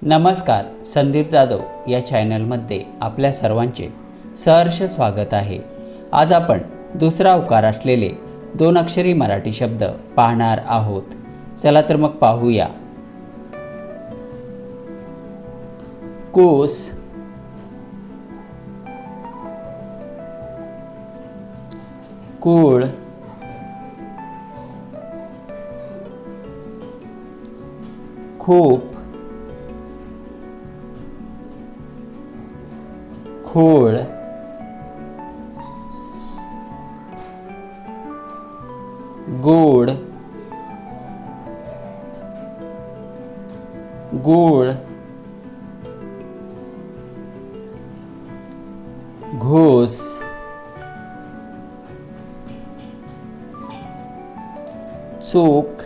नमस्कार, संदीप जाधव या चॅनलमध्ये आपल्या सर्वांचे सहर्ष स्वागत आहे। आज आपण दुसरा उकार असलेले 2 अक्षरी मराठी शब्द पाहणार आहोत। चला तर मग पाहूया। कूस, कूळ, खूप, खूळ, गोड, गूळ, घूस, चूक,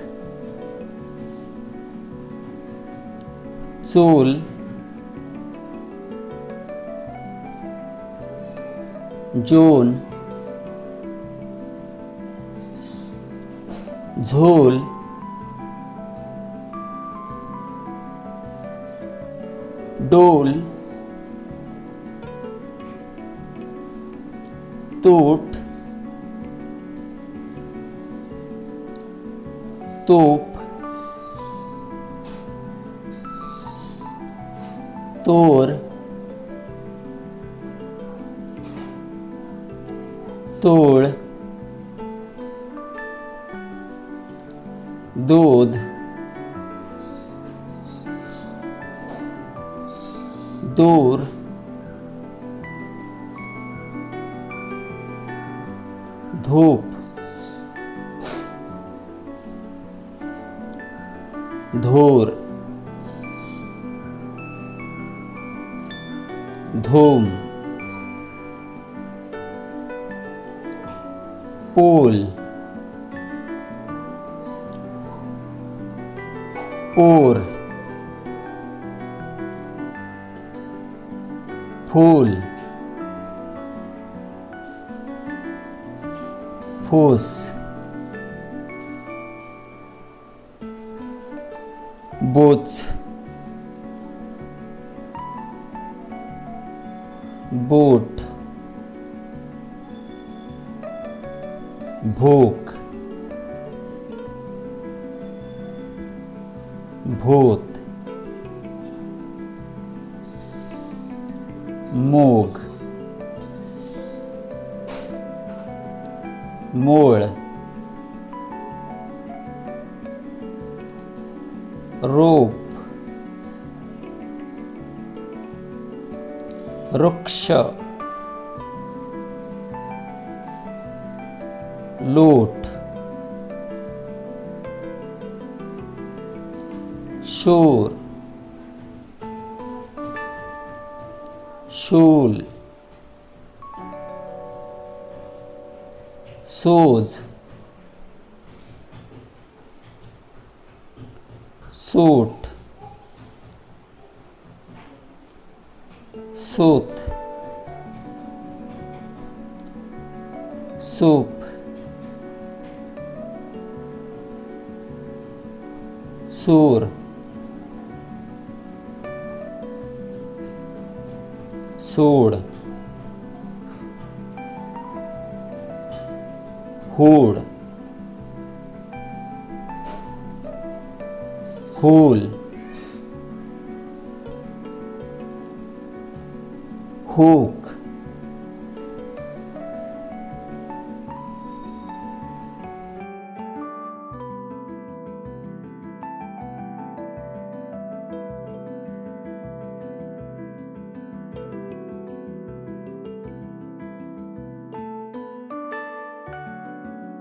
चूल, जून, झूल, डोल, तूट, तूप, तोर, तूळ, दूध, दूर, धूप, धूर, धूम, पूल, पूर, फूल, फूस, बोच, बूट, भूक, भूत, मूग, मूळ, रूप, वृक्ष, लूट, शूर, शूल, सूज, सूट, सूत, सूप, सूर, सूड, हूड, हूल, हुक,